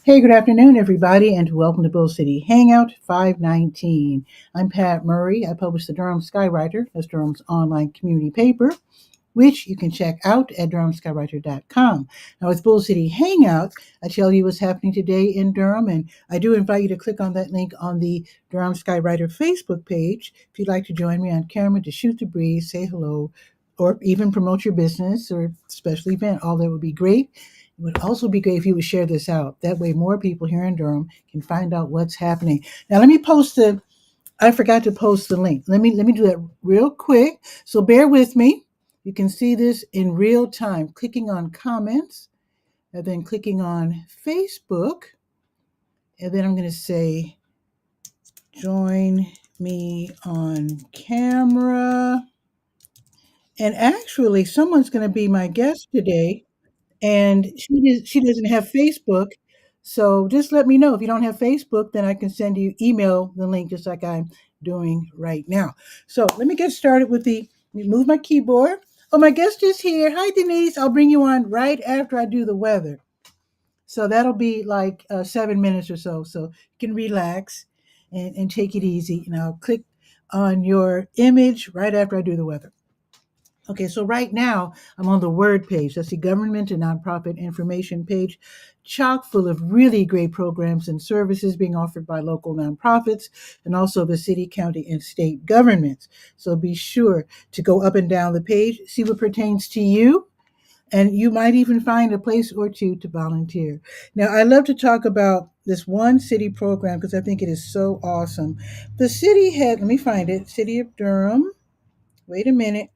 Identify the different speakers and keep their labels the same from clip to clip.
Speaker 1: Hey, good afternoon, everybody, and welcome to Bull City Hangout 519. I'm Pat Murray. I publish the Durham Skywriter, that's Durham's online community paper, which you can check out at durhamskywriter.com. Now, with Bull City Hangout, I tell you what's happening today in Durham, and I do invite you to click on that link on the Durham Skywriter Facebook page if you'd like to join me on camera to shoot the breeze, say hello, or even promote your business or special event. All that would be great. It would also be great if you would share this out. That way, more people here in Durham can find out what's happening. Now, let me post the. I forgot to post the link. Let me do that real quick. So bear with me. You can see this in real time. Clicking on comments, and then clicking on Facebook, and then I'm going to say, "Join me on camera." And actually, someone's going to be my guest today. And she doesn't have Facebook. So just let me know if you don't have Facebook, then I can send you email the link just like I'm doing right now. So let me get started with let me move my keyboard. Oh, my guest is here. Hi, Denise. I'll bring you on right after I do the weather. So that'll be like 7 minutes or so. So you can relax and take it easy. And I'll click on your image right after I do the weather. Okay, so right now I'm on the Word page. That's the government and nonprofit information page, chock full of really great programs and services being offered by local nonprofits and also the city, county, and state governments. So be sure to go up and down the page, see what pertains to you, and you might even find a place or two to volunteer. Now, I love to talk about this one city program because I think it is so awesome. The city had, let me find it, City of Durham. Wait a minute.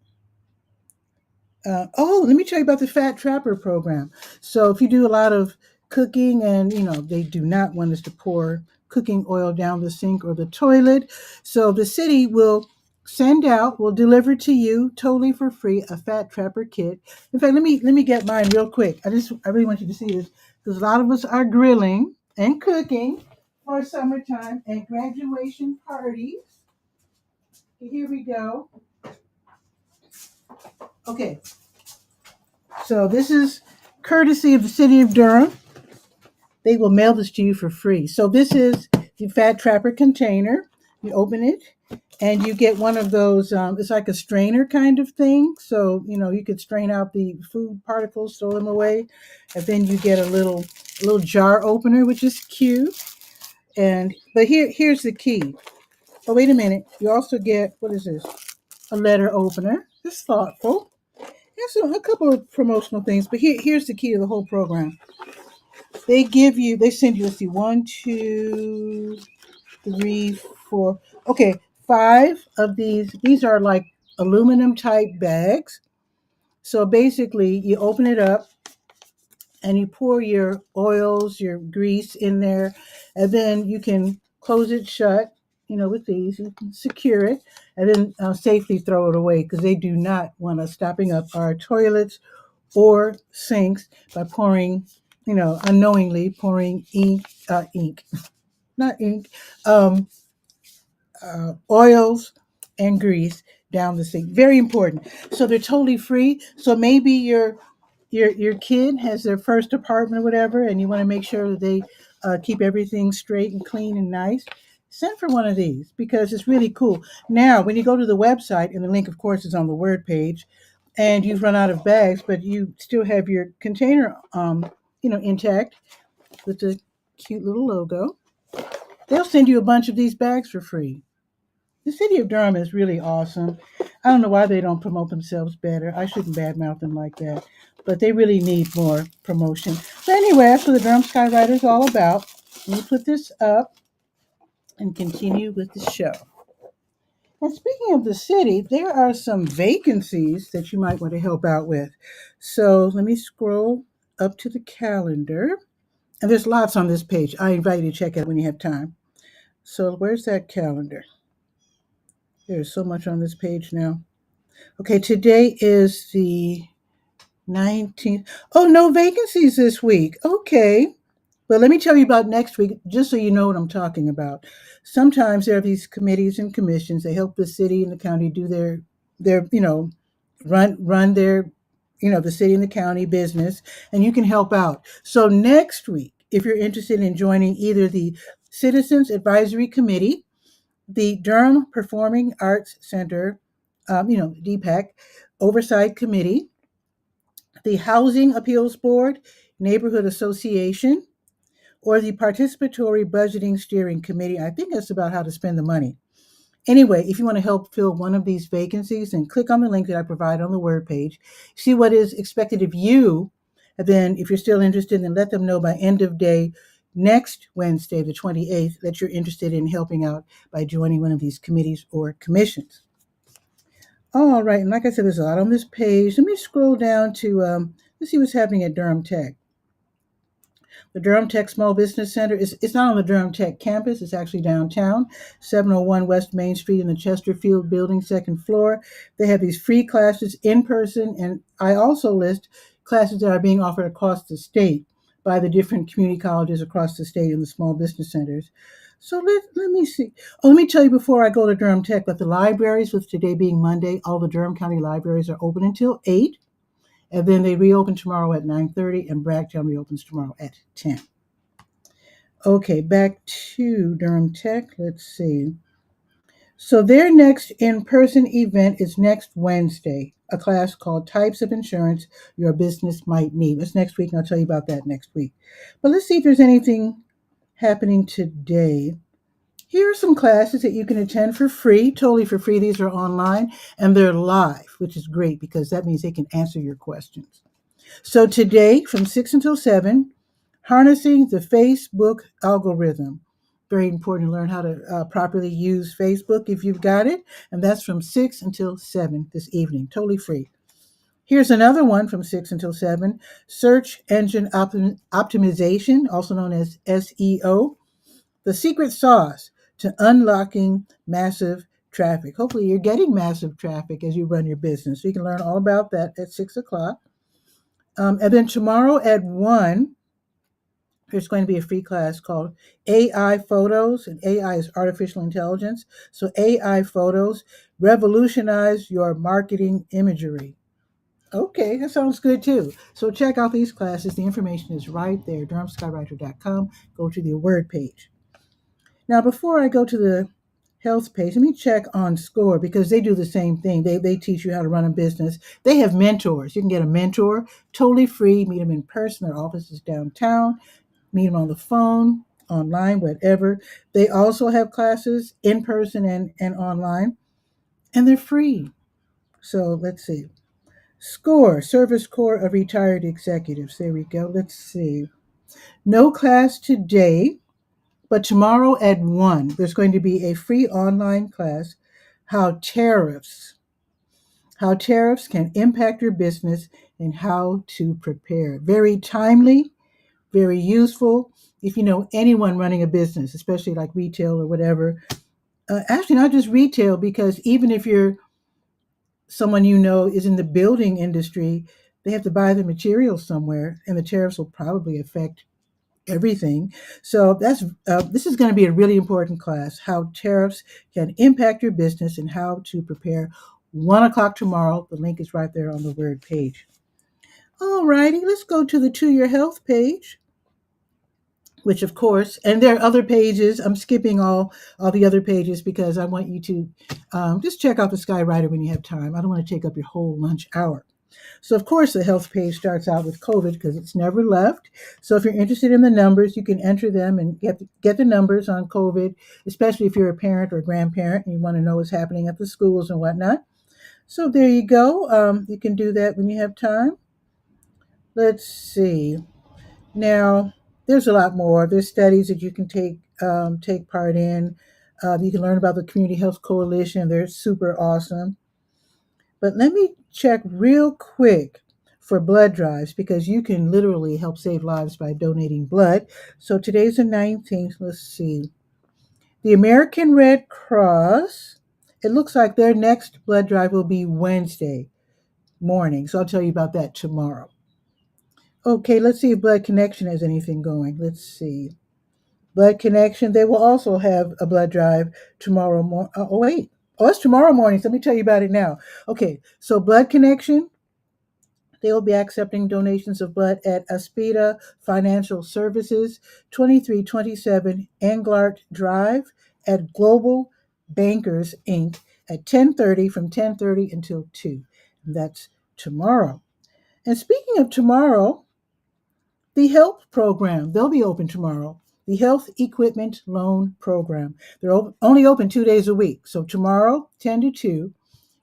Speaker 1: Let me tell you about the Fat Trapper program. So, if you do a lot of cooking and, they do not want us to pour cooking oil down the sink or the toilet. So, the city will deliver to you totally for free a Fat Trapper kit. In fact, let me get mine real quick. I really want you to see this because a lot of us are grilling and cooking for summertime and graduation parties. Here we go. Okay, so this is courtesy of the city of Durham. They will mail this to you for free. So this is the Fat Trapper container. You open it and you get one of those, it's like a strainer kind of thing. So, you could strain out the food particles, throw them away. And then you get a little jar opener, which is cute. But here's the key. Oh, wait a minute. You also get, what is this? A letter opener. It's thoughtful. There's a couple of promotional things, but here's the key to the whole program. They send you, let's see, one, two, three, four, okay, five of these. These are like aluminum type bags. So basically, you open it up and you pour your oils, your grease in there, and then you can close it shut. With these, you can secure it and then safely throw it away because they do not want us stopping up our toilets or sinks by pouring, unknowingly pouring ink, not ink, um, oils and grease down the sink. Very important. So they're totally free. So maybe your kid has their first apartment or whatever, and you want to make sure that they keep everything straight and clean and nice. Send for one of these because it's really cool. Now, when you go to the website, and the link, of course, is on the Word page, and you've run out of bags, but you still have your container, intact with the cute little logo, they'll send you a bunch of these bags for free. The city of Durham is really awesome. I don't know why they don't promote themselves better. I shouldn't badmouth them like that, but they really need more promotion. But anyway, that's what the Durham Skywriter is all about. Let me put this up and continue with the show. And speaking of the city, there are some vacancies that you might want to help out with. So let me scroll up to the calendar. And there's lots on this page. I invite you to check it when you have time. So where's that calendar? There's so much on this page now. Okay, today is the 19th. Oh, no vacancies this week. Okay. Well, let me tell you about next week, just so you know what I'm talking about. Sometimes there are these committees and commissions. They help the city and the county do their run their, the city and the county business, and you can help out. So next week, if you're interested in joining either the Citizens Advisory Committee, the Durham Performing Arts Center, DPAC, Oversight Committee, the Housing Appeals Board, Neighborhood Association, or the Participatory Budgeting Steering Committee. I think that's about how to spend the money. Anyway, if you want to help fill one of these vacancies, then click on the link that I provide on the Word page, see what is expected of you, and then if you're still interested, then let them know by end of day next Wednesday, the 28th, that you're interested in helping out by joining one of these committees or commissions. All right, and like I said, there's a lot on this page. Let me scroll down to let's see what's happening at Durham Tech. The Durham Tech Small Business Center it's not on the Durham Tech campus, it's actually downtown, 701 West Main Street in the Chesterfield building, second floor. They have these free classes in person, and I also list classes that are being offered across the state by the different community colleges across the state and the small business centers. So let me see. Oh, let me tell you before I go to Durham Tech that the libraries, with today being Monday, all the Durham County libraries are open until 8. And then they reopen tomorrow at 9:30, and Bragtown reopens tomorrow at 10. Okay, back to Durham Tech. Let's see. So their next in-person event is next Wednesday, a class called Types of Insurance Your Business Might Need. That's next week, and I'll tell you about that next week. But let's see if there's anything happening today. Here are some classes that you can attend for free, totally for free. These are online, and they're live, which is great because that means they can answer your questions. So today, from 6 until 7, harnessing the Facebook algorithm. Very important to learn how to properly use Facebook if you've got it. And that's from 6 until 7 this evening, totally free. Here's another one from 6 until 7, search engine optimization, also known as SEO, the secret sauce to unlocking massive traffic. Hopefully you're getting massive traffic as you run your business. So you can learn all about that at 6 o'clock. And then tomorrow at 1, there's going to be a free class called AI Photos, and AI is artificial intelligence. So AI Photos, revolutionize your marketing imagery. Okay, that sounds good too. So check out these classes. The information is right there, durhamskywriter.com. Go to the word page. Now, before I go to the health page, let me check on SCORE because they do the same thing. They teach you how to run a business. They have mentors. You can get a mentor totally free, meet them in person. Their office is downtown, meet them on the phone, online, whatever. They also have classes in person and online, and they're free. So let's see. SCORE, Service Corps of Retired Executives. There we go. Let's see. No class today. But tomorrow at 1, there's going to be a free online class, how tariffs can impact your business and how to prepare. Very timely, very useful. If you know anyone running a business, especially like retail or whatever, actually not just retail, because even if you're someone you know is in the building industry, they have to buy the materials somewhere, and the tariffs will probably affect everything. So this is going to be a really important class, how tariffs can impact your business and how to prepare. 1 o'clock tomorrow. The link is right there on the word page. All righty, let's go to the To Your Health page, which of course, and there are other pages. I'm skipping all the other pages because I want you to just check out the Skywriter when you have time. I don't want to take up your whole lunch hour. So, of course, the health page starts out with COVID because it's never left. So, if you're interested in the numbers, you can enter them and get the numbers on COVID, especially if you're a parent or a grandparent and you want to know what's happening at the schools and whatnot. So, there you go. You can do that when you have time. Let's see. Now, there's a lot more. There's studies that you can take part in. You can learn about the Community Health Coalition. They're super awesome. But let me check real quick for blood drives because you can literally help save lives by donating blood. So today's the 19th. Let's see. The American Red Cross, it looks like their next blood drive will be Wednesday morning. So I'll tell you about that tomorrow. Okay, let's see if Blood Connection has anything going. Let's see. Blood Connection, they will also have a blood drive tomorrow morning. Oh, wait. Oh, it's tomorrow morning. So let me tell you about it now. Okay, so Blood Connection, They will be accepting donations of blood at Aspida Financial Services, 2327 Englart Drive at Global Bankers Inc. at 10:30 from 10:30 until 2. And that's tomorrow. And speaking of tomorrow, the health program, they'll be open tomorrow. The Health Equipment Loan Program. They're only open 2 days a week. So tomorrow, 10 to 2,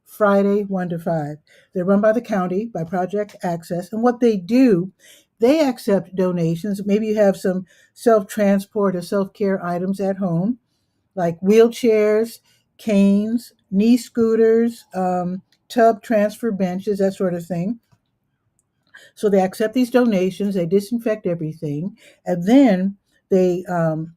Speaker 1: Friday, 1 to 5. They're run by the county, by Project Access. And what they do, they accept donations. Maybe you have some self-transport or self-care items at home, like wheelchairs, canes, knee scooters, tub transfer benches, that sort of thing. So they accept these donations, they disinfect everything, and then they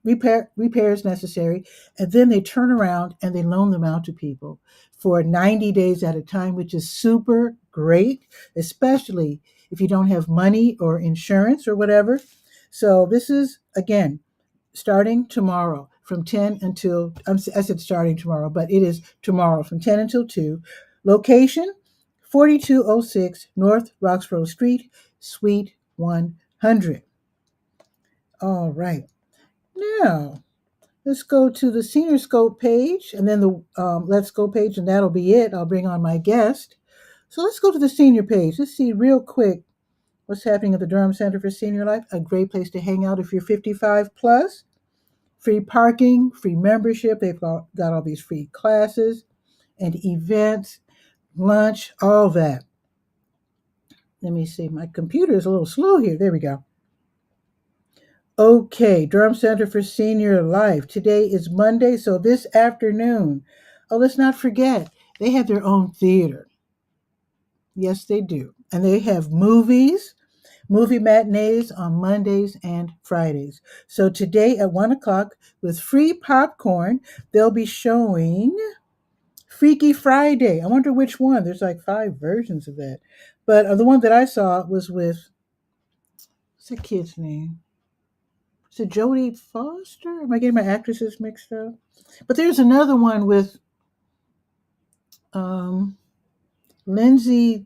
Speaker 1: repair repairs necessary, and then they turn around and they loan them out to people for 90 days at a time, which is super great, especially if you don't have money or insurance or whatever. So this is, again, starting tomorrow from 10 until, I said starting tomorrow, but it is tomorrow from 10 until 2. Location, 4206 North Roxborough Street, Suite 100. All right. Now, let's go to the Senior Scope page and then the Let's Go page, and that'll be it. I'll bring on my guest. So let's go to the senior page. Let's see real quick what's happening at the Durham Center for Senior Life. A great place to hang out if you're 55 plus. Free parking, free membership. They've got all these free classes and events, lunch, all that. Let me see. My computer is a little slow here. There we go. Okay, Durham Center for Senior Life. Today is Monday, so this afternoon. Oh, let's not forget, they have their own theater. Yes, they do. And they have movie matinees on Mondays and Fridays. So today at 1 o'clock, with free popcorn, they'll be showing Freaky Friday. I wonder which one. There's like 5 versions of that. But the one that I saw was with, what's the kid's name? Is it Jodie Foster? Am I getting my actresses mixed up? But there's another one with Lindsay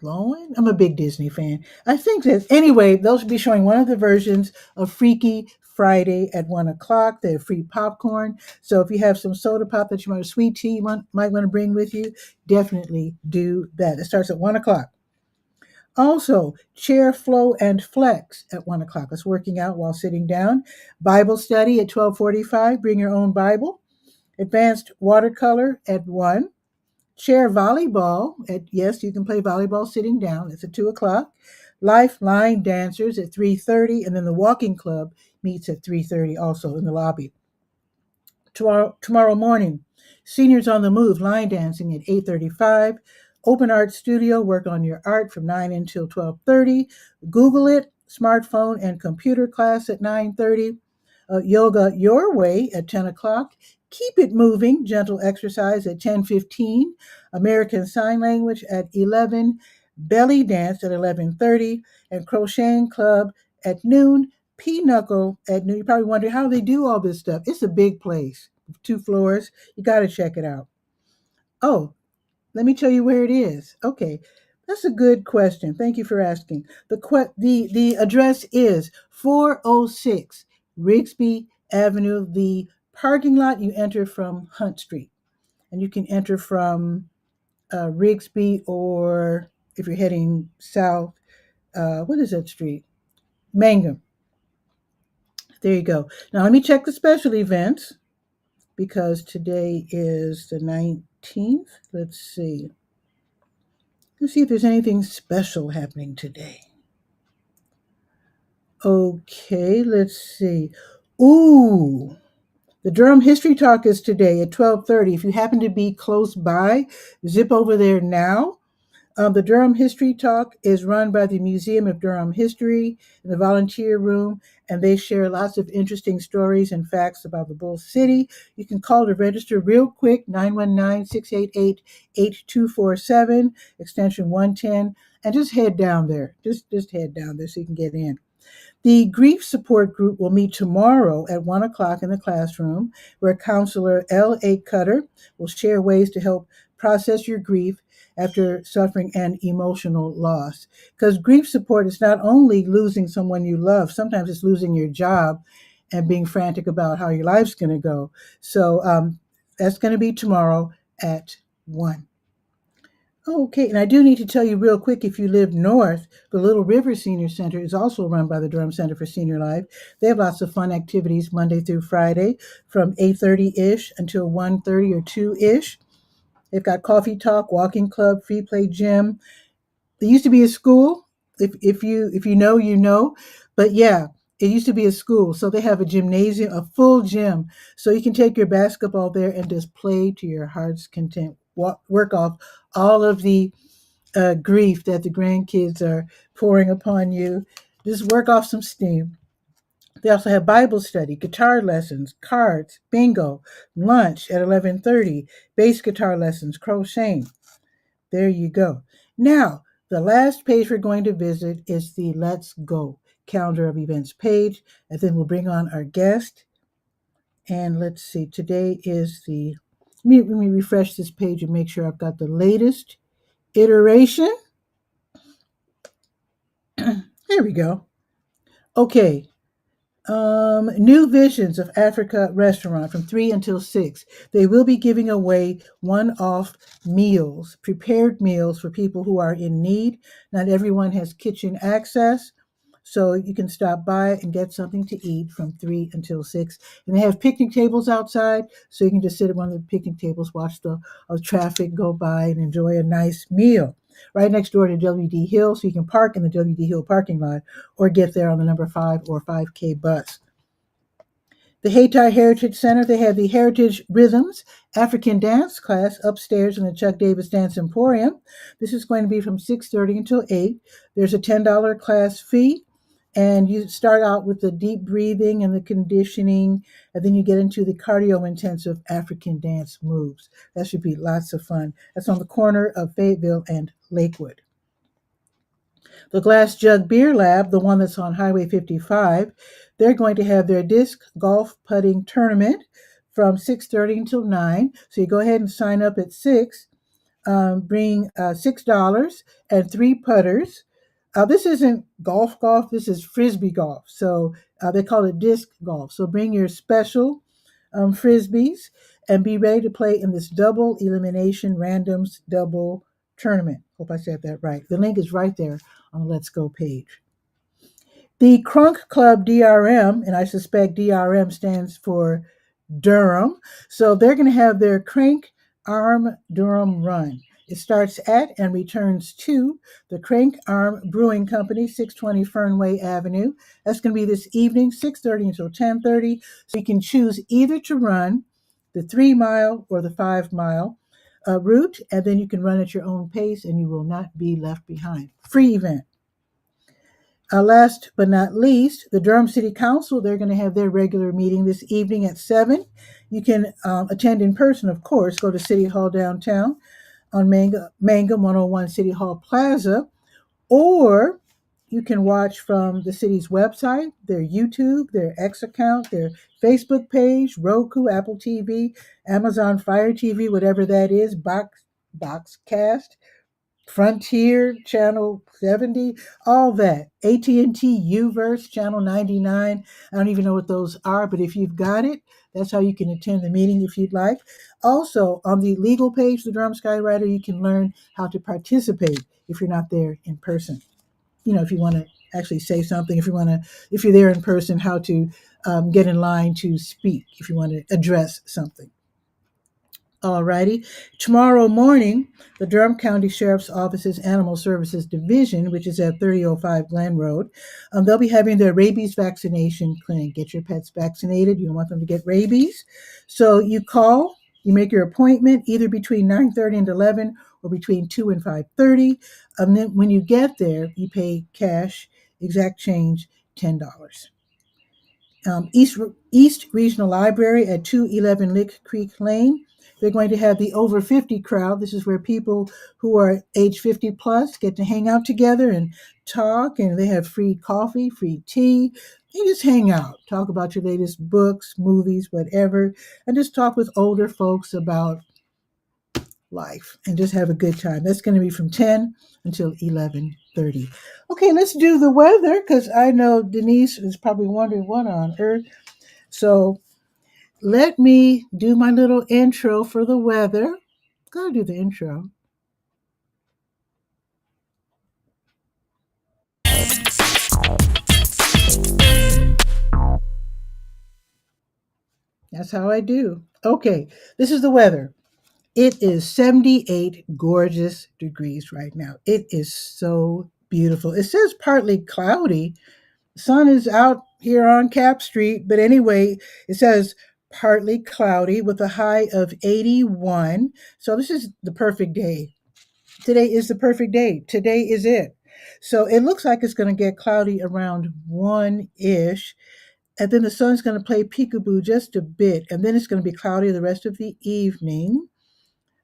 Speaker 1: Lohan. I'm a big Disney fan. I think that, anyway, they'll be showing one of the versions of Freaky Friday at 1 o'clock. They have free popcorn. So if you have some soda pop that you want, a sweet tea you might want to bring with you, definitely do that. It starts at 1 o'clock. Also, chair flow and flex at 1 o'clock. That's working out while sitting down. Bible study at 12:45. Bring your own Bible. Advanced watercolor at 1. Chair volleyball at, yes, you can play volleyball sitting down. It's at 2 o'clock. Lifeline dancers at 3:30, and then the walking club meets at 3:30 also in the lobby. Tomorrow morning, seniors on the move, line dancing at 8:35. Open Art Studio, work on your art from 9 until 12:30. Google it, smartphone and computer class at 9:30. Yoga Your Way at 10 o'clock. Keep It Moving, gentle exercise at 10:15. American Sign Language at 11. Belly Dance at 11:30. And Crocheting Club at noon. Pinochle at noon. You probably wonder how they do all this stuff. It's a big place, 2 floors. You got to check it out. Oh, let me tell you where it is. Okay, that's a good question. Thank you for asking. The address is 406 Rigsby Avenue. The parking lot you enter from Hunt Street, and you can enter from Rigsby, or if you're heading south, what is that street? Mangum. There you go. Now let me check the special events because today is the 19th. Let's see. Let's see if there's anything special happening today. Okay, let's see. Ooh, the Durham History Talk is today at 12:30. If you happen to be close by, zip over there now. The Durham History Talk is run by the Museum of Durham History in the volunteer room, and they share lots of interesting stories and facts about the Bull City. You can call to register real quick, 919-688-8247, extension 110, and just head down there. Just head down there so you can get in. The grief support group will meet tomorrow at 1 o'clock in the classroom, where counselor L.A. Cutter will share ways to help process your grief after suffering an emotional loss. Because grief support is not only losing someone you love, sometimes it's losing your job and being frantic about how your life's going to go. So that's going to be tomorrow at 1. Okay, and I do need to tell you real quick, if you live north, the Little River Senior Center is also run by the Durham Center for Senior Life. They have lots of fun activities Monday through Friday from 8:30-ish until 1:30 or 2-ish. They've got coffee talk, walking club, free play gym. There used to be a school. If you know, you know. But yeah, it used to be a school. So they have a gymnasium, a full gym. So you can take your basketball there and just play to your heart's content. Work off all of the grief that the grandkids are pouring upon you. Just work off some steam. They also have Bible study, guitar lessons, cards, bingo, lunch at 11:30, bass guitar lessons, crocheting. There you go. Now, the last page we're going to visit is the Let's Go calendar of events page, and then we'll bring on our guest. And let's see, today is let me refresh this page and make sure I've got the latest iteration. There we go. Okay. New Visions of Africa restaurant from 3 until 6. They will be giving away one-off meals, prepared meals for people who are in need. Not everyone has kitchen access, so you can stop by and get something to eat from 3 until 6. And they have picnic tables outside, so you can just sit at one of the picnic tables, watch the traffic go by, and enjoy a nice meal. Right next door to WD Hill, so you can park in the WD Hill parking lot or get there on the number 5 or 5K bus. The Hayti Heritage Center, they have the Heritage Rhythms African dance class upstairs in the Chuck Davis Dance Emporium. This is going to be from 6:30 until 8. There's a $10 class fee, and you start out with the deep breathing and the conditioning, and then you get into the cardio-intensive African dance moves. That should be lots of fun. That's on the corner of Fayetteville and Lakewood. The Glass Jug Beer Lab, the one that's on Highway 55, they're going to have their disc golf putting tournament from 6:30 until 9. So you go ahead and sign up at 6. Bring $6 and 3 putters. This isn't golf, this is frisbee golf. So they call it disc golf. So bring your special frisbees and be ready to play in this double elimination randoms double tournament. Hope I said that right. The link is right there on the Let's Go page. The Crunk Club DRM, and I suspect DRM stands for Durham. So they're going to have their Crank Arm Durham Run. It starts at and returns to the Crank Arm Brewing Company, 620 Fernway Avenue. That's going to be this evening, 6:30 until 10:30. So you can choose either to run the 3-mile or the 5-mile route, and then you can run at your own pace and you will not be left behind. Free event. Last but not least, the Durham City Council, they're going to have their regular meeting this evening at 7. You can attend in person, of course. Go to City Hall downtown on Mangum 101 City Hall Plaza, or you can watch from the city's website, their YouTube, their X account, their Facebook page, Roku, Apple TV, Amazon Fire TV, whatever that is, Boxcast, Frontier, Channel 70, all that. AT&T Uverse, Channel 99. I don't even know what those are, but if you've got it, that's how you can attend the meeting if you'd like. Also, on the legal page, the Durham Skywriter, you can learn how to participate if you're not there in person. You know, if you want to actually say something, if you're there in person, how to get in line to speak, if you want to address something. Alrighty. Tomorrow morning, the Durham County Sheriff's Office's Animal Services Division, which is at 3005 Glen Road, they'll be having their rabies vaccination clinic. Get your pets vaccinated. You don't want them to get rabies. So you call, you make your appointment either between 9:30 and 11 or between 2 and 5:30. And then when you get there, you pay cash, exact change, $10. East Regional Library at 211 Lick Creek Lane. They're going to have the over 50 crowd. This is where people who are age 50 plus get to hang out together and talk, and they have free coffee, free tea. You just hang out, talk about your latest books, movies, whatever, and just talk with older folks about life and just have a good time. That's going to be from 10 until 11:30. Okay, let's do the weather because I know Denise is probably wondering what on earth. So let me do my little intro for the weather. Gotta do the intro. That's how I do. Okay, this is the weather. It is 78 gorgeous degrees right now. It is so beautiful. It says partly cloudy. The sun is out here on Cap Street, but anyway, it says partly cloudy with a high of 81. So this is the perfect day. Today is the perfect day. Today is it. So it looks like it's going to get cloudy around 1 ish. And then the sun's going to play peekaboo just a bit. And then it's going to be cloudy the rest of the evening.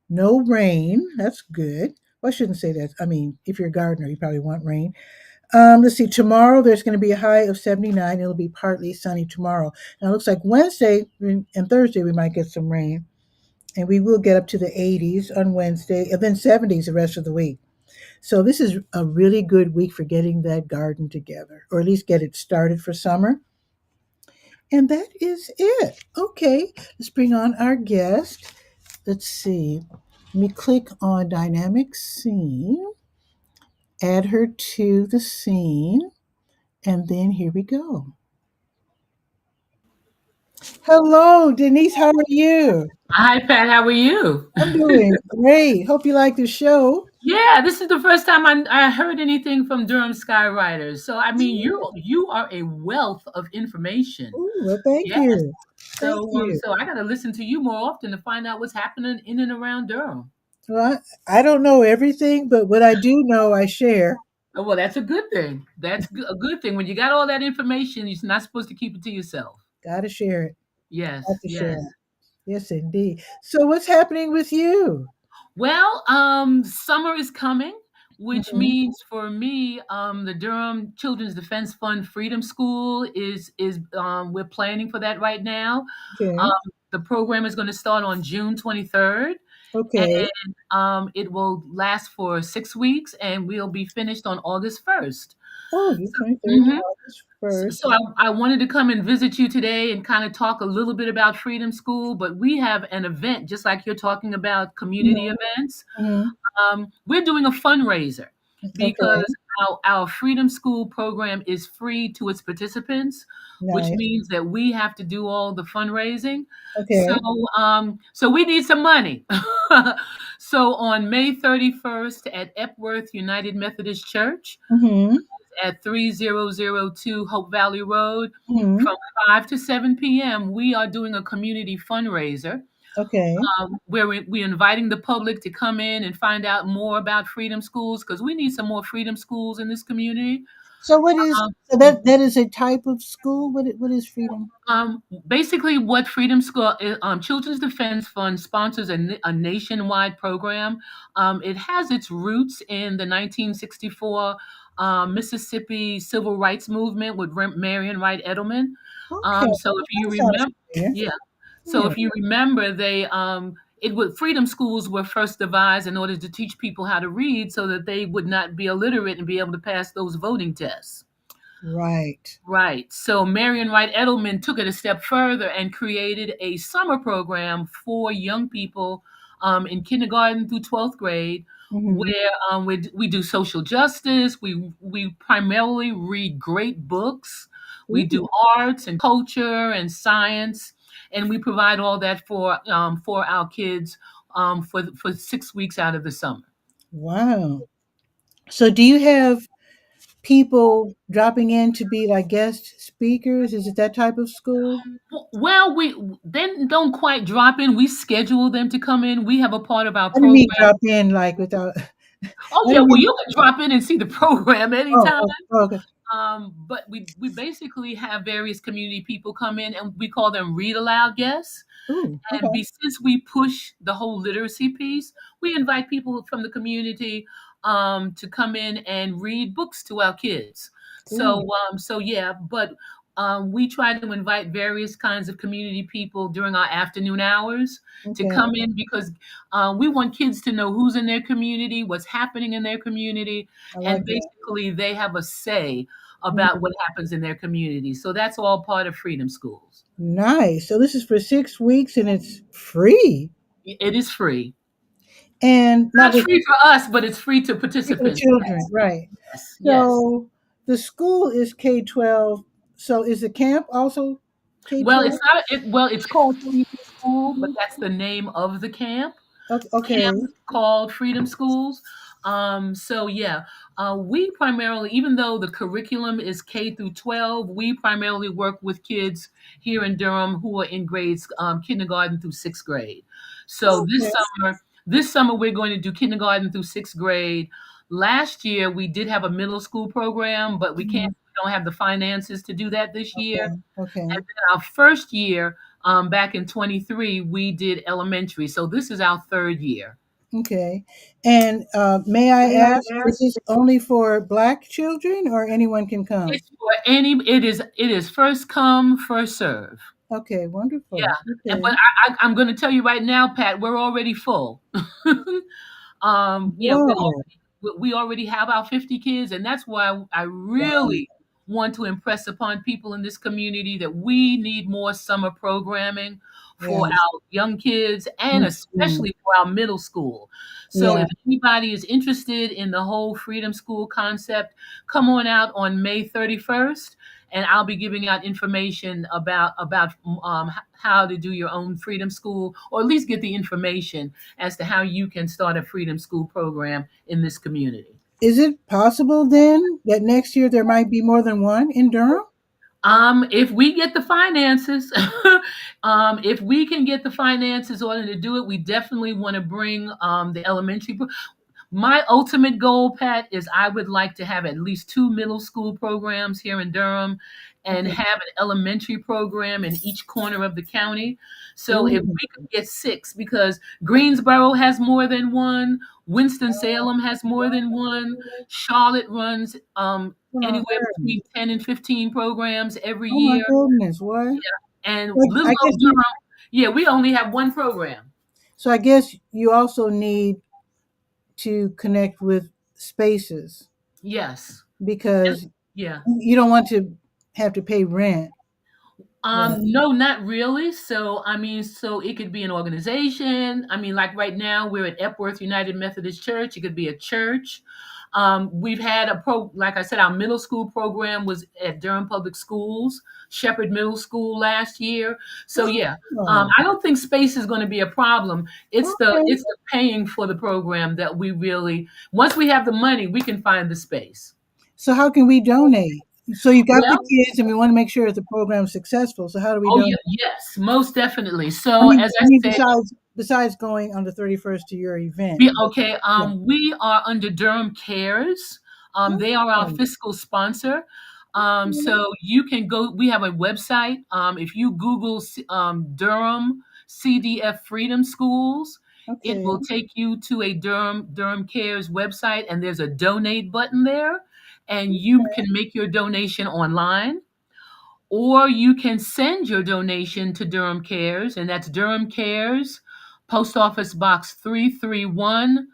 Speaker 1: No rain. That's good. Well, I shouldn't say that. I mean, if you're a gardener, you probably want rain. Let's see. Tomorrow there's going to be a high of 79. It'll be partly sunny tomorrow. Now it looks like Wednesday and Thursday we might get some rain, and we will get up to the 80s on Wednesday, and then 70s the rest of the week. So this is a really good week for getting that garden together, or at least get it started for summer. And that is it. Okay, let's bring on our guest. Let's see. Let me click on dynamic scene, add her to the scene, and then here we go. Hello, Denise. How are you?
Speaker 2: Hi, Pat. How are you?
Speaker 1: I'm doing great. Hope you like the show.
Speaker 2: Yeah, this is the first time I heard anything from Durham Skywriters. So, I mean, you are a wealth of information.
Speaker 1: Ooh, well, thank
Speaker 2: Yes.
Speaker 1: you. Thank you.
Speaker 2: So I got to listen to you more often to find out what's happening in and around Durham.
Speaker 1: Well, I don't know everything, but what I do know, I share.
Speaker 2: Oh, well, that's a good thing. A good thing. When you got all that information, you're not supposed to keep it to yourself.
Speaker 1: Gotta share it. Got
Speaker 2: Yes,
Speaker 1: to share
Speaker 2: yes.
Speaker 1: it. Yes, indeed. So, what's happening with you?
Speaker 2: Well, summer is coming, which
Speaker 1: Mhm.
Speaker 2: means for me, the Durham Children's Defense Fund Freedom School is we're planning for that right now.
Speaker 1: Okay.
Speaker 2: The program is going to start on June 23rd,
Speaker 1: Okay.
Speaker 2: and it will last for 6 weeks, and we'll be finished on August 1st.
Speaker 1: Oh, the 23rd to
Speaker 2: Mhm.
Speaker 1: August
Speaker 2: So,
Speaker 1: 1st.
Speaker 2: so I wanted to come and visit you today and kind of talk a little bit about Freedom School, but we have an event just like you're talking about community
Speaker 1: Mhm.
Speaker 2: events.
Speaker 1: Mhm.
Speaker 2: We're doing a fundraiser
Speaker 1: Okay.
Speaker 2: because our Freedom School program is free to its participants, which
Speaker 1: Nice.
Speaker 2: means that we have to do all the fundraising. So,
Speaker 1: Okay.
Speaker 2: so we need some money. So on May 31st at Epworth United Methodist Church
Speaker 1: Mhm.
Speaker 2: at 3002 Hope Valley Road
Speaker 1: Mhm.
Speaker 2: from 5 to 7 p.m., we are doing a community fundraiser
Speaker 1: Okay.
Speaker 2: where we're inviting the public to come in and find out more about freedom schools because we need some more freedom schools in this community.
Speaker 1: So, what is
Speaker 2: Um,
Speaker 1: so that is a type of school? What is freedom?
Speaker 2: Basically, what Freedom School, Children's Defense Fund sponsors a nationwide program. It has its roots in the 1964 Mississippi Civil Rights Movement with Marion Wright Edelman.
Speaker 1: Okay.
Speaker 2: So if you
Speaker 1: That sounds
Speaker 2: remember,
Speaker 1: familiar.
Speaker 2: yeah. So
Speaker 1: Yeah.
Speaker 2: if you remember, it would freedom schools were first devised in order to teach people how to read so that they would not be illiterate and be able to pass those voting tests.
Speaker 1: Right.
Speaker 2: Right. So Marion Wright Edelman took it a step further and created a summer program for young people in kindergarten through 12th grade,
Speaker 1: Mhm.
Speaker 2: where we do social justice. We primarily read great books. We
Speaker 1: Ooh,
Speaker 2: do arts and culture and science, and we provide all that for our kids for 6 weeks out of the summer.
Speaker 1: wow. So, do you have people dropping in to be like guest speakers? Is it that type of school?
Speaker 2: Well, we then don't quite drop in. We schedule them to come in. We have a part of our
Speaker 1: I didn't mean
Speaker 2: program.
Speaker 1: drop in like without. I
Speaker 2: Oh yeah,
Speaker 1: didn't
Speaker 2: well
Speaker 1: mean.
Speaker 2: you can drop in and see the program
Speaker 1: Oh,
Speaker 2: anytime.
Speaker 1: okay.
Speaker 2: But we basically have various community people come in, and we call them read aloud guests.
Speaker 1: Ooh,
Speaker 2: And
Speaker 1: okay.
Speaker 2: since we push the whole literacy piece, we invite people from the community to come in and read books to our kids.
Speaker 1: Cool.
Speaker 2: So yeah, but we try to invite various kinds of community people during our afternoon hours to
Speaker 1: Okay.
Speaker 2: come in because we want kids to know who's in their community, what's happening in their community,
Speaker 1: I
Speaker 2: and
Speaker 1: like that.
Speaker 2: basically they have a say about
Speaker 1: Mhm.
Speaker 2: what happens in their community. So that's all part of Freedom Schools.
Speaker 1: Nice. So this is for 6 weeks and it's free.
Speaker 2: It is free.
Speaker 1: And now
Speaker 2: Not
Speaker 1: the
Speaker 2: free for us, but it's free to
Speaker 1: for the
Speaker 2: participants.
Speaker 1: children,
Speaker 2: Yes,
Speaker 1: right?
Speaker 2: yes, yes.
Speaker 1: So the school is K-12. So is the camp also
Speaker 2: Well, it's
Speaker 1: K-12?
Speaker 2: not. Well, it's called Freedom School, but that's the name of the camp.
Speaker 1: Okay.
Speaker 2: Camp called Freedom Schools. So yeah, we primarily, even though the curriculum is K through 12, we primarily work with kids here in Durham who are in grades kindergarten through sixth grade. So
Speaker 1: Okay.
Speaker 2: this summer we're going to do kindergarten through sixth grade. Last year we did have a middle school program, but
Speaker 1: Mhm.
Speaker 2: we don't have the finances to do that this year.
Speaker 1: Okay. Okay.
Speaker 2: And then our first year, back in 23, we did elementary. So this is our third year.
Speaker 1: Okay. And may I ask, is this only for Black children or anyone can come?
Speaker 2: It's for any. It is first come, first serve.
Speaker 1: Okay, wonderful.
Speaker 2: Yeah, but
Speaker 1: Okay.
Speaker 2: I'm going to tell you right now, Pat, we're already full. Yeah,
Speaker 1: Whoa.
Speaker 2: we already have our 50 kids, and that's why I
Speaker 1: Wow.
Speaker 2: really want to impress upon people in this community that we need more summer programming for
Speaker 1: Yes.
Speaker 2: our young kids and
Speaker 1: Mhm.
Speaker 2: especially for our middle school. So
Speaker 1: Yeah.
Speaker 2: if anybody is interested in the whole Freedom School concept, come on out on May 31st and I'll be giving out information how to do your own Freedom School, or at least get the information as to how you can start a Freedom School program in this community.
Speaker 1: Is it possible then that next year there might be more than one in Durham?
Speaker 2: If we get the finances, if we can get the finances in order to do it, we definitely want to bring the elementary. My ultimate goal, Pat, is I would like to have at least two middle school programs here in Durham and
Speaker 1: Okay.
Speaker 2: have an elementary program in each corner of the county. So if
Speaker 1: Ooh.
Speaker 2: we could get six, because Greensboro has more than one, Winston-Salem has more than one, Charlotte runs
Speaker 1: Oh,
Speaker 2: anywhere between 10 and 15 programs every
Speaker 1: oh my
Speaker 2: year.
Speaker 1: goodness, what?
Speaker 2: And
Speaker 1: Like,
Speaker 2: little
Speaker 1: I guess
Speaker 2: old Durham, yeah, we only have one program.
Speaker 1: so. I guess you also need to connect with spaces
Speaker 2: Yes. And
Speaker 1: because
Speaker 2: yeah.
Speaker 1: you don't want to have to pay rent. Right.
Speaker 2: No, not really. So, I mean, so it could be an organization. I mean, like right now, we're at Epworth United Methodist Church. It could be a church. We've had like I said, our middle school program was at Durham Public Schools, Shepherd Middle School last year. So, yeah,
Speaker 1: Oh,
Speaker 2: I don't think space is going to be a problem.
Speaker 1: okay.
Speaker 2: It's the paying for the program that we really, once we have the money, we can find the space.
Speaker 1: So how can we donate? So you got the
Speaker 2: Well,
Speaker 1: kids, and we want to make sure that the program's successful. So how do we
Speaker 2: oh yeah,
Speaker 1: donate?
Speaker 2: yes, most definitely.
Speaker 1: I
Speaker 2: So,
Speaker 1: mean,
Speaker 2: as
Speaker 1: I
Speaker 2: I
Speaker 1: mean,
Speaker 2: said,
Speaker 1: besides going on the 31st to your event.
Speaker 2: Okay,
Speaker 1: Yeah.
Speaker 2: we are under Durham Cares. They are our
Speaker 1: Oh,
Speaker 2: fiscal sponsor.
Speaker 1: okay.
Speaker 2: So you can go, we have a website. If you Google Durham CDF Freedom Schools, it
Speaker 1: Okay.
Speaker 2: will take you to a Durham Cares website, and there's a donate button there, and you can make your donation online. Or you can send your donation to Durham Cares, and that's Durham Cares, Post Office Box 331,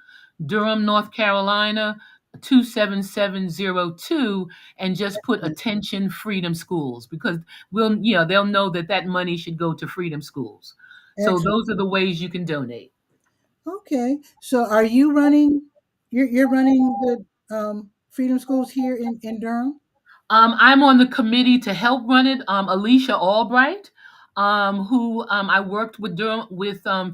Speaker 2: Durham, North Carolina 27702, and just put attention Freedom Schools, because they'll know that that money should go to Freedom Schools. So
Speaker 1: Excellent.
Speaker 2: those are the ways you can donate.
Speaker 1: Okay. So are you running? You're running the Freedom Schools here in Durham.
Speaker 2: I'm on the committee to help run it. Alicia Albright, who I worked with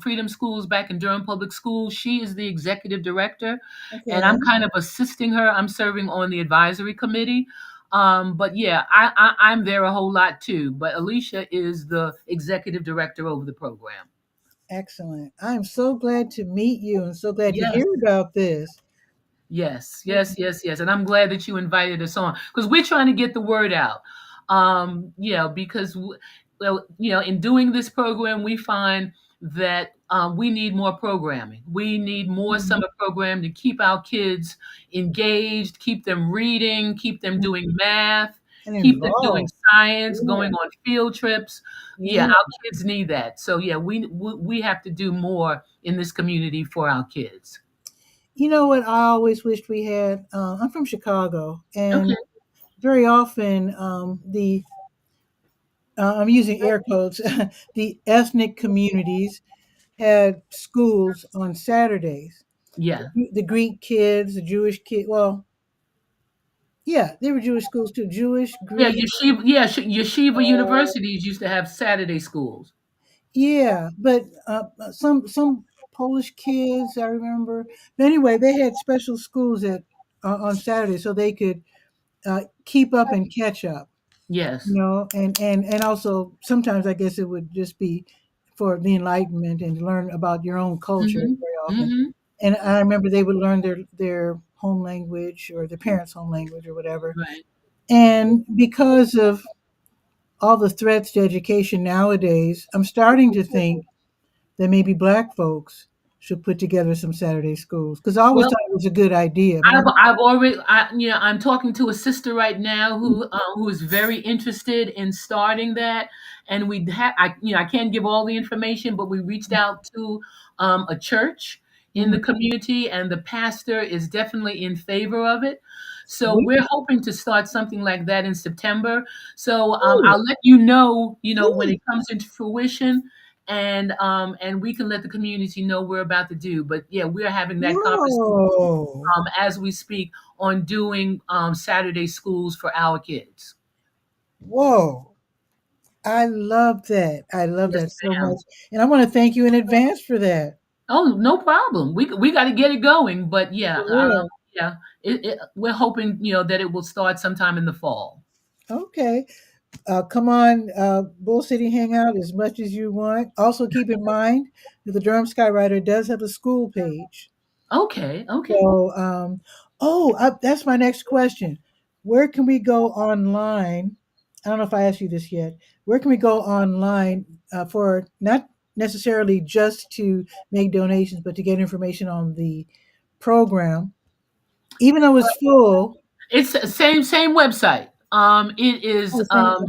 Speaker 2: Freedom Schools back in Durham Public Schools. She is the executive director, and
Speaker 1: Okay.
Speaker 2: I'm kind of assisting her. I'm serving on the advisory committee. But yeah, I'm there a whole lot too. But Alicia is the executive director over the program.
Speaker 1: Excellent. I'm so glad to meet you and so glad to
Speaker 2: Yes.
Speaker 1: hear about this.
Speaker 2: Yes, yes, yes, yes. And I'm glad that you invited us on because we're trying to get the word out. Because well, in doing this program, we find that we need more programming. We need more
Speaker 1: Mhm.
Speaker 2: summer program to keep our kids engaged, keep them reading, keep them doing math.
Speaker 1: And
Speaker 2: keep them doing
Speaker 1: involved.
Speaker 2: science,
Speaker 1: Yeah.
Speaker 2: going on field trips. Yeah,
Speaker 1: Yeah.
Speaker 2: our kids need that. So yeah, we have to do more in this community for our kids.
Speaker 1: You know what I always wished we had? I'm from Chicago,
Speaker 2: Okay.
Speaker 1: and very often the I'm using air quotes, the ethnic communities had schools on Saturdays.
Speaker 2: Yeah.
Speaker 1: The Greek kids, the Jewish kid. Well, yeah, they were Jewish schools too. Jewish,
Speaker 2: Yeah,
Speaker 1: Greek.
Speaker 2: yeshiva
Speaker 1: Uh,
Speaker 2: universities used to have Saturday schools.
Speaker 1: yeah, but some Polish kids I remember. But anyway, they had special schools at on Saturday so they could keep up and catch up. You
Speaker 2: Yes.
Speaker 1: know, and also sometimes I guess it would just be for the enlightenment and to learn about your own culture
Speaker 2: Mhm.
Speaker 1: very often.
Speaker 2: Mhm.
Speaker 1: And I remember they would learn their home language or their parents' home language or whatever.
Speaker 2: Right.
Speaker 1: And because of all the threats to education nowadays, I'm starting to think that maybe black folks should put together some Saturday schools because I always
Speaker 2: Well,
Speaker 1: thought it was a good idea. But
Speaker 2: I've already I'm talking to a sister right now who is very interested in starting that, and we have I can't give all the information, but we reached out to a church in
Speaker 1: mm,
Speaker 2: the community, and the pastor is definitely in favor of it. So
Speaker 1: sweet.
Speaker 2: we're hoping to start something like that in September. So
Speaker 1: Ooh,
Speaker 2: I'll let you know, when
Speaker 1: ooh,
Speaker 2: it comes into fruition, and we can let the community know we're about to do. But yeah, we're having that conversation
Speaker 1: whoa,
Speaker 2: as we speak on doing Saturday schools for our kids.
Speaker 1: whoa. I love that. I love
Speaker 2: Yes,
Speaker 1: that so
Speaker 2: ma'am.
Speaker 1: much. And I want to thank you in advance for that.
Speaker 2: Oh, no problem. We got to get it going, but yeah,
Speaker 1: For real.
Speaker 2: yeah. We're hoping that it will start sometime in the fall.
Speaker 1: Okay. Come on, Bull City Hangout as much as you want. Also, keep in mind that the Durham Skywriter does have a school page.
Speaker 2: Okay, okay.
Speaker 1: So, that's my next question. Where can we go online? I don't know if I asked you this yet. Where can we go online for not necessarily just to make donations, but to get information on the program? Even though it's full.
Speaker 2: It's the same website. It
Speaker 1: Oh,
Speaker 2: is
Speaker 1: same.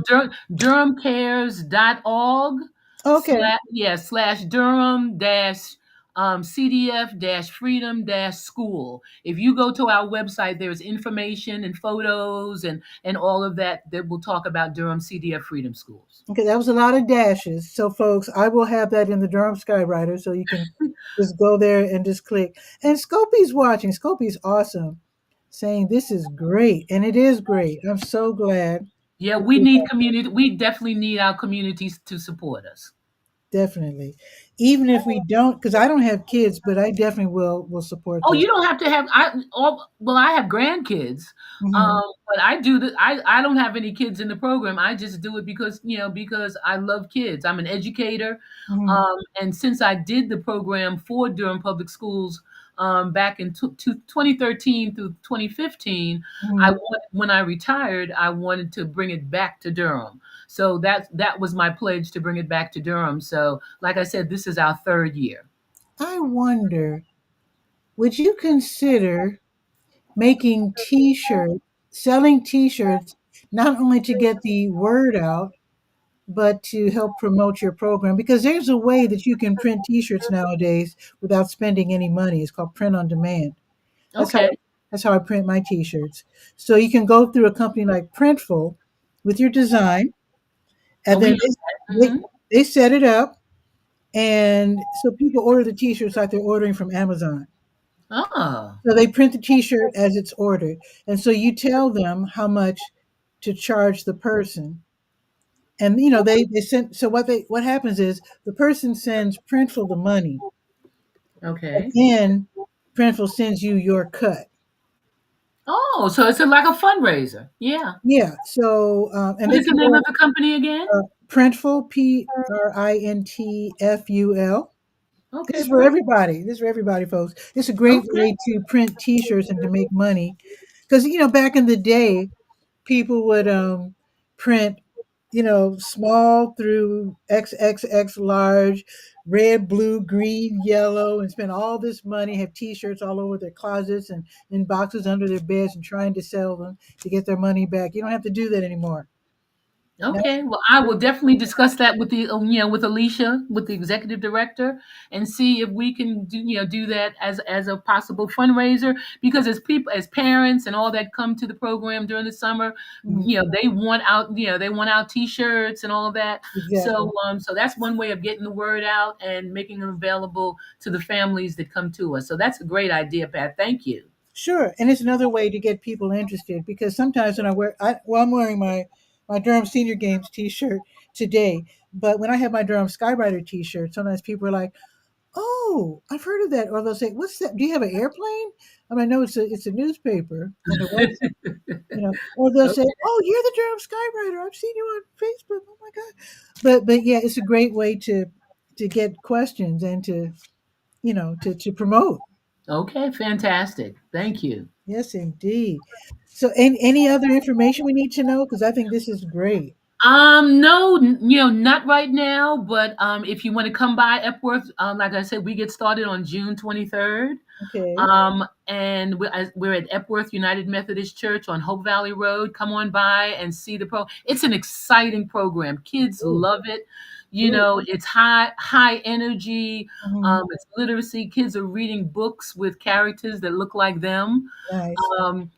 Speaker 2: durhamcares.org
Speaker 1: Okay.
Speaker 2: slash Durham dash CDF dash freedom dash school. If you go to our website, there's information and photos and all of that will talk about Durham CDF Freedom Schools.
Speaker 1: Okay, that was a lot of dashes. So, folks, I will have that in the Durham Skywriter so you can just go there and just click. And Scopy's watching. Scopy's awesome, saying this is great. And it is great. I'm so glad
Speaker 2: Yeah,
Speaker 1: that
Speaker 2: we
Speaker 1: we
Speaker 2: need
Speaker 1: have
Speaker 2: community. We definitely need our communities to support us.
Speaker 1: definitely. Even if we don't, because I don't have kids, but I definitely will support
Speaker 2: Oh,
Speaker 1: this.
Speaker 2: you don't have to have I have grandkids.
Speaker 1: Hmm.
Speaker 2: But I do the I don't have any kids in the program. I just do it because I love kids. I'm an educator.
Speaker 1: Hmm.
Speaker 2: And since I did the program for Durham Public Schools back in 2013 through 2015,
Speaker 1: Hmm.
Speaker 2: when I retired, I wanted to bring it back to Durham. So that was my pledge to bring it back to Durham. So like I said, this is our third year.
Speaker 1: I wonder, would you consider making T-shirts, selling T-shirts, not only to get the word out, but to help promote your program? Because there's a way that you can print T-shirts nowadays without spending any money. It's called print on demand. That's how
Speaker 2: Okay.
Speaker 1: that's how I print my T-shirts. So you can go through a company like Printful with your design,
Speaker 2: Oh,
Speaker 1: and
Speaker 2: we
Speaker 1: then
Speaker 2: know that.
Speaker 1: they they set it up, and so people order the T-shirts like they're ordering from Amazon.
Speaker 2: Ah,
Speaker 1: So they print the T-shirt as it's ordered, and so you tell them how much to charge the person, and they send. So what happens is the person sends Printful the money, and
Speaker 2: okay.
Speaker 1: then Printful sends you your cut.
Speaker 2: Oh, so it's like a fundraiser. Yeah.
Speaker 1: Yeah. So and
Speaker 2: What
Speaker 1: they
Speaker 2: is the
Speaker 1: can
Speaker 2: name
Speaker 1: go
Speaker 2: of the company again?
Speaker 1: Printful, Printful. This
Speaker 2: Okay,
Speaker 1: is for
Speaker 2: perfect.
Speaker 1: everybody. This is for everybody, folks. It's a great
Speaker 2: Okay.
Speaker 1: way to print T-shirts and to make money, because back in the day, people would print. small through XXX large, red, blue, green, yellow, and spend all this money, have T-shirts all over their closets and in boxes under their beds, and trying to sell them to get their money back. You don't have to do that anymore. Now,
Speaker 2: Okay, well, I will definitely discuss that with the with Alicia, with the executive director, and see if we can do that as a possible fundraiser. Because as people, as parents, and all that come to the program during the summer,
Speaker 1: mhm,
Speaker 2: they want out T-shirts and all of that.
Speaker 1: exactly.
Speaker 2: So that's one way of getting the word out and making them available to the families that come to us. So that's a great idea, Pat. Thank you.
Speaker 1: Sure, and it's another way to get people interested, because sometimes when I'm wearing my Durham Senior Games T-shirt today, but when I have my Durham Skywriter T-shirt, sometimes people are like, "Oh, I've heard of that," or they'll say, "What's that? Do you have an airplane?" I mean, I know it's a newspaper on the website, or they'll say, "Oh, you're the Durham Skywriter. I've seen you on Facebook. Oh my God!" But yeah, it's a great way to get questions and to promote.
Speaker 2: Okay, fantastic. Thank you.
Speaker 1: Yes, indeed. So, any other information we need to know? Because I think this is great.
Speaker 2: No, not right now, but if you want to come by Epworth, like I said, we get started on June 23rd.
Speaker 1: Okay.
Speaker 2: And we're at Epworth United Methodist Church on Hope Valley Road. Come on by and see the It's an exciting program. Kids
Speaker 1: Oh,
Speaker 2: love it.
Speaker 1: good.
Speaker 2: It's high energy.
Speaker 1: Hmm.
Speaker 2: It's literacy. Kids are reading books with characters that look like them.
Speaker 1: Nice.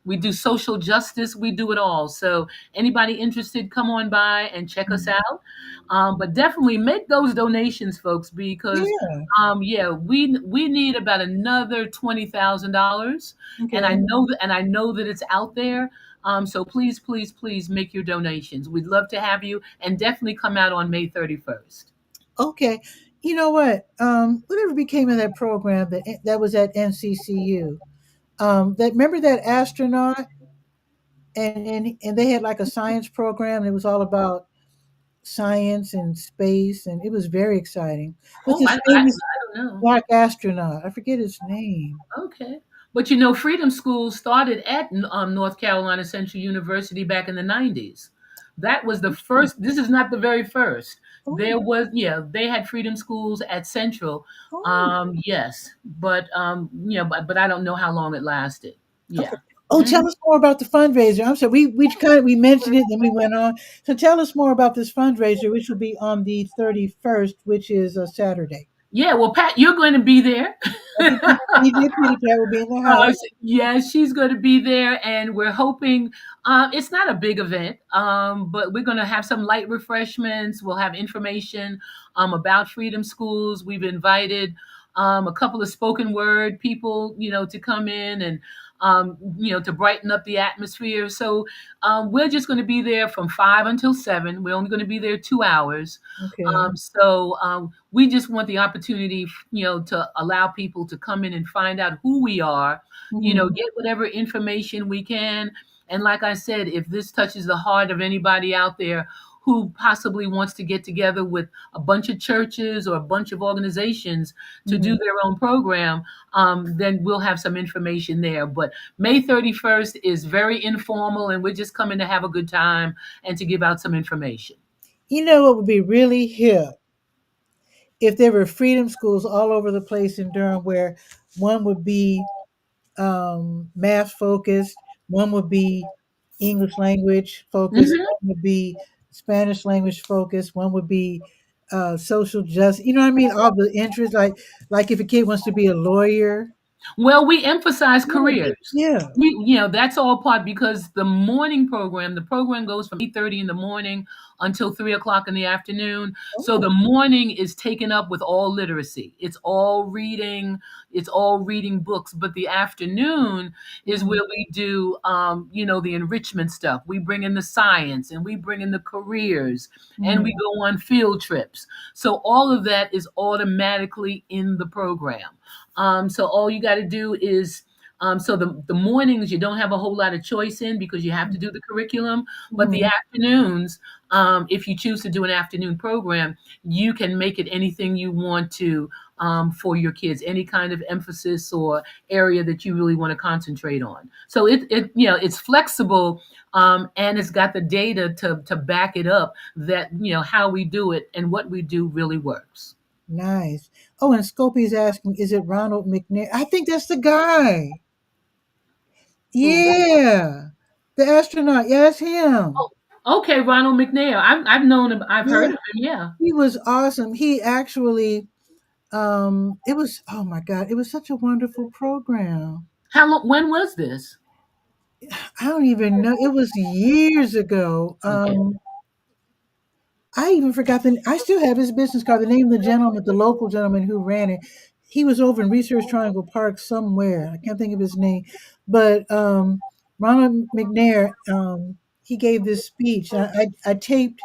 Speaker 2: We do social justice. We do it all. So anybody interested, come on by and check us
Speaker 1: Mhm.
Speaker 2: out. But definitely make those donations, folks, because
Speaker 1: Yeah.
Speaker 2: yeah, we need about another $20,000, and
Speaker 1: Okay.
Speaker 2: I know that it's out there. So please, please, please make your donations. We'd love to have you, and definitely come out on May 31st.
Speaker 1: Okay. You know what? Whatever became of that program that was at NCCU? That remember that astronaut, and they had like a science program. And it was all about science and space, and it was very exciting. What's
Speaker 2: Oh,
Speaker 1: this famous
Speaker 2: I don't know.
Speaker 1: black astronaut? I forget his name.
Speaker 2: Okay. But Freedom School started at North Carolina Central University back in the 90s. That was the first, this is not the very first.
Speaker 1: Oh,
Speaker 2: There was, yeah, they had freedom schools at Central.
Speaker 1: oh,
Speaker 2: Yes, but I don't know how long it lasted.
Speaker 1: okay.
Speaker 2: Yeah.
Speaker 1: Oh,
Speaker 2: Mhm.
Speaker 1: tell us more about the fundraiser. I'm sorry, we mentioned it, then we went on. So tell us more about this fundraiser, which will be on the 31st, which is a Saturday.
Speaker 2: Yeah, well, Pat, you're going to be there.
Speaker 1: Okay, DJ Petty Cat will be in the house.
Speaker 2: Yeah, she's going to be there, and we're hoping it's not a big event, but we're going to have some light refreshments. We'll have information about Freedom Schools. We've invited a couple of spoken word people, to come in and to brighten up the atmosphere. So we're just going to be there from 5 until 7. We're only going to be there 2 hours.
Speaker 1: Okay.
Speaker 2: We just want the opportunity, to allow people to come in and find out who we are,
Speaker 1: Hmm.
Speaker 2: get whatever information we can. And like I said, if this touches the heart of anybody out there who possibly wants to get together with a bunch of churches or a bunch of organizations to do
Speaker 1: Hmm.
Speaker 2: their own program, then we'll have some information there. But May 31st is very informal, and we're just coming to have a good time and to give out some information.
Speaker 1: You know what would be really hip if there were freedom schools all over the place in Durham, where one would be math focused, one would be English language focused,
Speaker 2: Mhm.
Speaker 1: one would be Spanish language focused, one would be social justice. You know what I mean? All the interests, like if a kid wants to be a lawyer.
Speaker 2: Well, we emphasize
Speaker 1: Yeah,
Speaker 2: careers.
Speaker 1: yeah.
Speaker 2: That's all part because the program goes from 8:30 in the morning until 3 o'clock in the afternoon. So
Speaker 1: Oh.
Speaker 2: the morning is taken up with all literacy. It's all reading books. But the afternoon is
Speaker 1: Mhm,
Speaker 2: where we do, the enrichment stuff. We bring in the science, and we bring in the careers, and we
Speaker 1: mhm,
Speaker 2: go on field trips. So all of that is automatically in the program. So all you got to do is so the mornings you don't have a whole lot of choice in because you have to do the curriculum, but the
Speaker 1: mhm.
Speaker 2: afternoons, if you choose to do an afternoon program, you can make it anything you want to for your kids, any kind of emphasis or area that you really want to concentrate on. So it's flexible, and it's got the data to back it up that how we do it and what we do really works.
Speaker 1: Nice. Oh, and Scopy's asking, is it Ronald McNair? I think that's the guy.
Speaker 2: Who?
Speaker 1: Yeah. The astronaut. Yeah, that's him.
Speaker 2: Oh, okay, Ronald McNair. I've known him. I've heard
Speaker 1: Yeah.
Speaker 2: of him. Yeah.
Speaker 1: He was awesome. He actually, it was, oh my God, it was such a wonderful program.
Speaker 2: How long? When was this?
Speaker 1: I don't even know. It was years ago.
Speaker 2: Okay.
Speaker 1: I even forgot I still have his business card. The name of the gentleman, the local gentleman who ran it, he was over in Research Triangle Park somewhere. I can't think of his name, but Ronald McNair, he gave this speech. I taped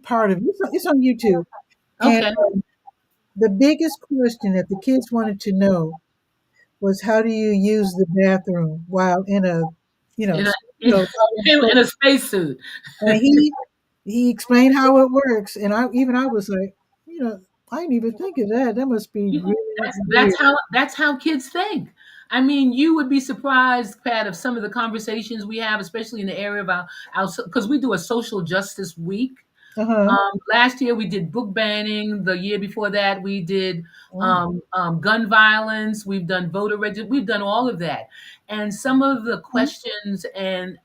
Speaker 1: part of it. It's on YouTube, and
Speaker 2: Okay.
Speaker 1: the biggest question that the kids wanted to know was how do you use the bathroom while in a,
Speaker 2: In a
Speaker 1: while in space.
Speaker 2: in a spacesuit.
Speaker 1: And he explained how it works, and I was like, I didn't even think of that. That must be really weird.
Speaker 2: That's how kids think. I mean, you would be surprised, Pat, of some of the conversations we have, especially in the area of our because we do a social justice week.
Speaker 1: Uh-huh.
Speaker 2: Last year we did book banning. The year before that we did
Speaker 1: Oh,
Speaker 2: gun violence. We've done voter registration. We've done all of that. And some of the
Speaker 1: mhm.
Speaker 2: questions and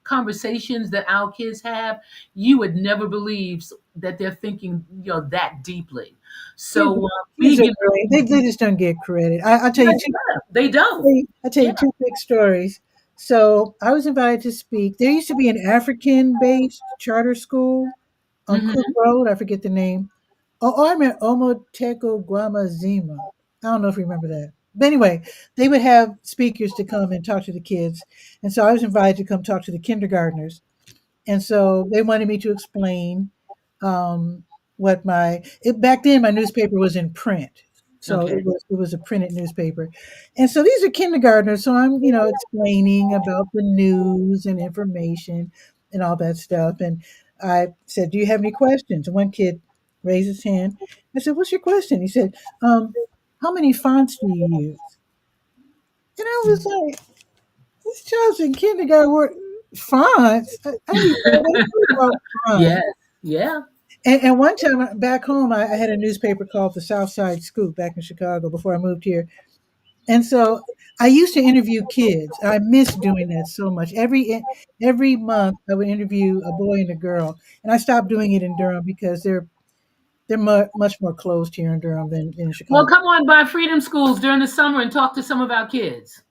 Speaker 2: conversations that our kids have, you would never believe that they're thinking, that deeply.
Speaker 1: Kids,
Speaker 2: So we
Speaker 1: kids are
Speaker 2: give
Speaker 1: great.
Speaker 2: them.
Speaker 1: They just don't get credit. I'll tell
Speaker 2: Yeah,
Speaker 1: you
Speaker 2: yeah, they don't.
Speaker 1: I'll tell
Speaker 2: Yeah.
Speaker 1: you two quick stories. So I was invited to speak. There used to be an African-based charter school on Cook
Speaker 2: Hmm.
Speaker 1: Road. I forget the name. Oh, I remember Omoteko Guamazima. I don't know if you remember that. But anyway, they would have speakers to come and talk to the kids. And so I was invited to come talk to the kindergartners. And so they wanted me to explain um, what back then my newspaper was in print. So
Speaker 2: Okay.
Speaker 1: it was a printed newspaper. And so these are kindergartners. So I'm, explaining about the news and information and all that stuff. And I said, do you have any questions? And one kid raised his hand. I said, what's your question? He said, how many fonts do you use? And I was like, this child's in kindergarten. Fonts? I didn't even know what about fonts.
Speaker 2: Yes. Yeah.
Speaker 1: And one time back home, I had a newspaper called the South Side Scoop back in Chicago before I moved here. And so I used to interview kids. I miss doing that so much. Every month, I would interview a boy and a girl, and I stopped doing it in Durham because they're much more closed here in Durham than in
Speaker 2: Well,
Speaker 1: Chicago.
Speaker 2: come on by Freedom Schools during the summer and talk to some of our kids.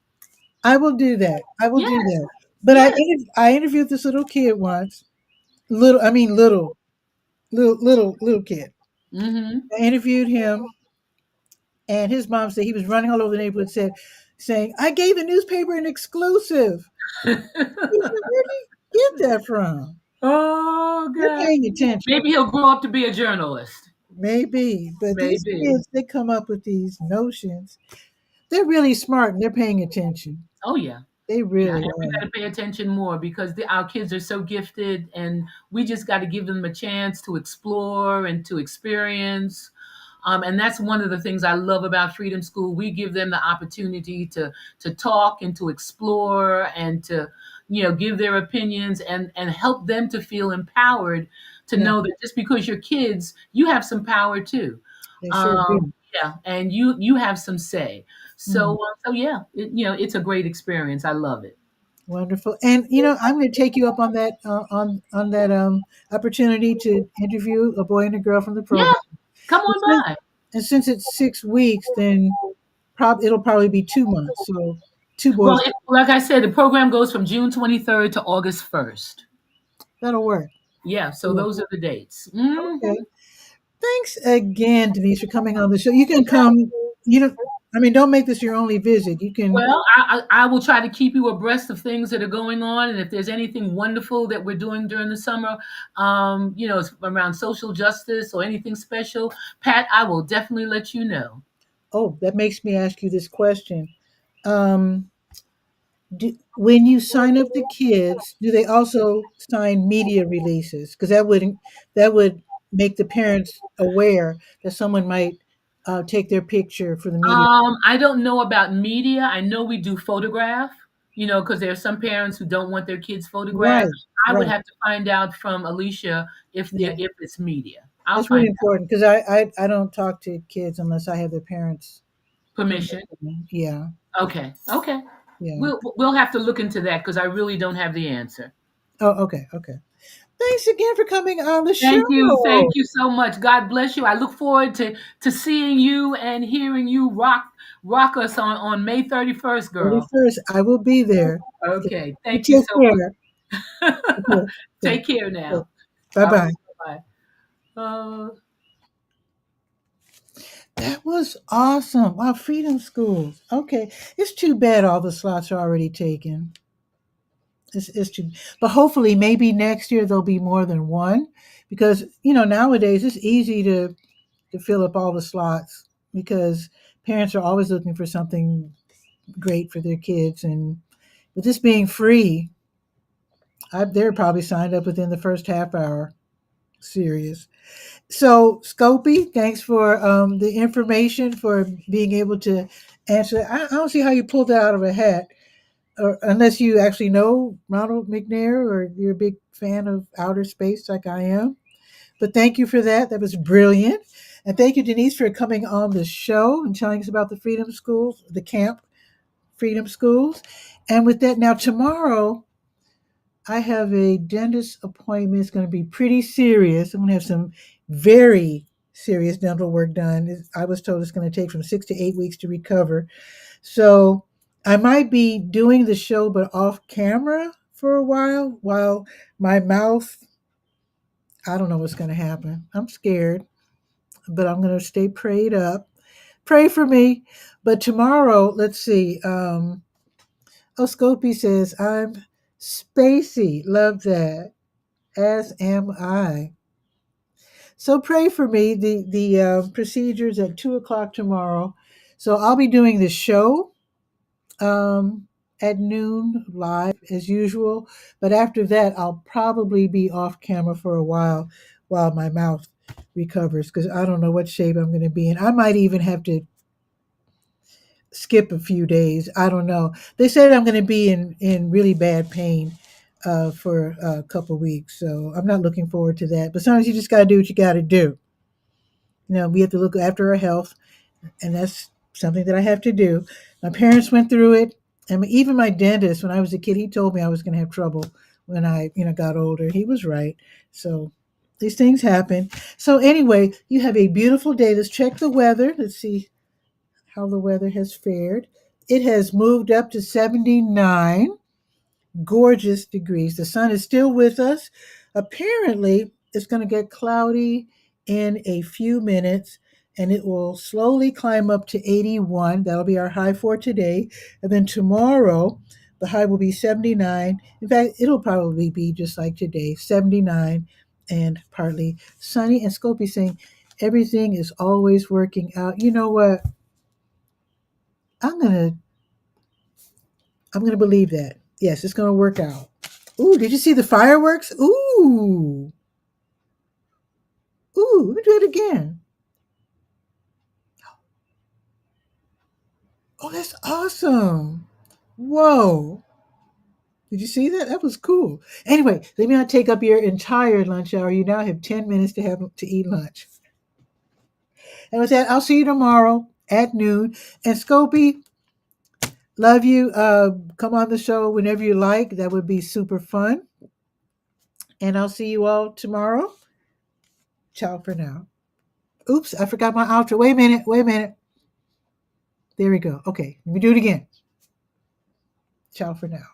Speaker 1: I will do that. I will do
Speaker 2: Yes.
Speaker 1: that. But
Speaker 2: Yes.
Speaker 1: I interviewed this little kid once. Little kid.
Speaker 2: Hmm.
Speaker 1: I interviewed him, and his mom said he was running all over the neighborhood, saying, "I gave the newspaper an exclusive." He said, "Where did you get that from?"
Speaker 2: Oh
Speaker 1: They're
Speaker 2: God.
Speaker 1: paying attention,
Speaker 2: Maybe he'll grow up to be a journalist.
Speaker 1: maybe, but these
Speaker 2: Maybe.
Speaker 1: kids they come up with these notions. They're really smart and they're paying attention.
Speaker 2: Oh yeah.
Speaker 1: They
Speaker 2: Yeah,
Speaker 1: really
Speaker 2: and we
Speaker 1: are.
Speaker 2: got to pay attention more because our kids are so gifted, and we just got to give them a chance to explore and to experience. And that's one of the things I love about Freedom School. We give them the opportunity to talk and to explore and to give their opinions and help them to feel empowered to
Speaker 1: Yeah,
Speaker 2: know that just because you're kids, you have some power too.
Speaker 1: they sure
Speaker 2: Um,
Speaker 1: do.
Speaker 2: yeah, and you have some say. So
Speaker 1: Mm,
Speaker 2: yeah, it's a great experience. I love it.
Speaker 1: wonderful. And I'm going to take you up on that opportunity to interview a boy and a girl from the
Speaker 2: Yeah,
Speaker 1: program.
Speaker 2: come
Speaker 1: And
Speaker 2: on
Speaker 1: since,
Speaker 2: by.
Speaker 1: and since it's 6 weeks, then it'll probably be 2 months. So two
Speaker 2: Well,
Speaker 1: boys.
Speaker 2: like I said, the program goes from June 23rd to August 1st.
Speaker 1: That'll work.
Speaker 2: Yeah, so
Speaker 1: Yeah.
Speaker 2: those are the dates. Hmm.
Speaker 1: Okay. Thanks again, Denise, for coming on the show. You can come. You don't. I mean, don't make this your only visit. You can.
Speaker 2: Well, I will try to keep you abreast of things that are going on, and if there's anything wonderful that we're doing during the summer, around social justice or anything special, Pat, I will definitely let you know.
Speaker 1: Oh, that makes me ask you this question. Um, when you sign up the kids, do they also sign media releases? Because that would make the parents aware that someone might take their picture for the media?
Speaker 2: I don't know about media. I know we do photograph, because there are some parents who don't want their kids photographed.
Speaker 1: Right,
Speaker 2: I would
Speaker 1: right.
Speaker 2: have to find out from Alicia if
Speaker 1: Yeah,
Speaker 2: if it's media. I'll
Speaker 1: that's really
Speaker 2: find out.
Speaker 1: important because I don't talk to kids unless I have their parents'
Speaker 2: Permission.
Speaker 1: permission. Yeah,
Speaker 2: Okay. Okay.
Speaker 1: yeah.
Speaker 2: We'll have to look into that because I really don't have the answer.
Speaker 1: Oh, okay, okay. Thanks again for coming on the
Speaker 2: Thank you. Thank
Speaker 1: show.
Speaker 2: you so much. God bless you. I look forward to seeing you and hearing you rock us on May 31st, girl.
Speaker 1: 31st, I will be there. Okay.
Speaker 2: Okay.
Speaker 1: You
Speaker 2: Thank you
Speaker 1: take
Speaker 2: so
Speaker 1: care.
Speaker 2: much.
Speaker 1: Okay, okay,
Speaker 2: Take care
Speaker 1: okay.
Speaker 2: now.
Speaker 1: Bye
Speaker 2: All right.
Speaker 1: bye.
Speaker 2: Bye-bye.
Speaker 1: That was awesome. Wow, Freedom Schools. Okay. It's too bad all the slots are already taken. It's too, but hopefully maybe next year there'll be more than one because nowadays it's easy to fill up all the slots because parents are always looking for something great for their kids, and with this being free, they're probably signed up within the first half hour. Serious. So, Scopy, thanks for the information, for being able to answer. I don't see how you pulled that out of a hat, or unless you actually know Ronald McNair or you're a big fan of outer space like I am. But thank you for that. That was brilliant. And thank you, Denise, for coming on the show and telling us about the Freedom Schools, the Camp Freedom Schools. And with that, now tomorrow, I have a dentist appointment. It's going to be pretty serious. I'm going to have some very serious dental work done. I was told it's going to take from 6 to 8 weeks to recover. So I might be doing the show, but off camera for a while my mouth, I don't know what's going to happen. I'm scared, but I'm going to stay prayed up. Pray for me. But tomorrow, let's see. Oscopy says, I'm spacey. Love that. As am I. So pray for me. The procedures at 2 o'clock tomorrow. So I'll be doing the show at noon live as usual. But after that, I'll probably be off camera for a while my mouth recovers because I don't know what shape I'm going to be in. I might even have to skip a few days. I don't know. They said I'm going to be in really bad pain for a couple weeks, so I'm not looking forward to that. But sometimes you just got to do what you got to do. We have to look after our health, and that's something that I have to do. My parents went through it, and even my dentist, when I was a kid, he told me I was going to have trouble when I got older. He was right. So these things happen. So anyway, you have a beautiful day. Let's check the weather. Let's see how the weather has fared. It has moved up to 79 gorgeous degrees. The sun is still with us. Apparently, it's going to get cloudy in a few minutes and it will slowly climb up to 81. That'll be our high for today. And then tomorrow, the high will be 79. In fact, it'll probably be just like today, 79 and partly sunny. And Scopy saying, everything is always working out. You know what? I'm gonna I'm gonna believe that. Yes, it's gonna work out. Ooh, did you see the fireworks? Ooh, ooh, let me do it again. Oh, that's awesome. Whoa. Did you see that? That was cool. Anyway, let me not take up your entire lunch hour. You now have 10 minutes to eat lunch. And with that, I'll see you tomorrow at noon. And Scopy, love you. Come on the show whenever you like. That would be super fun. And I'll see you all tomorrow. Ciao for now. Oops, I forgot my outro. Wait a minute. Wait a minute. There we go. Okay, let me do it again. Ciao for now.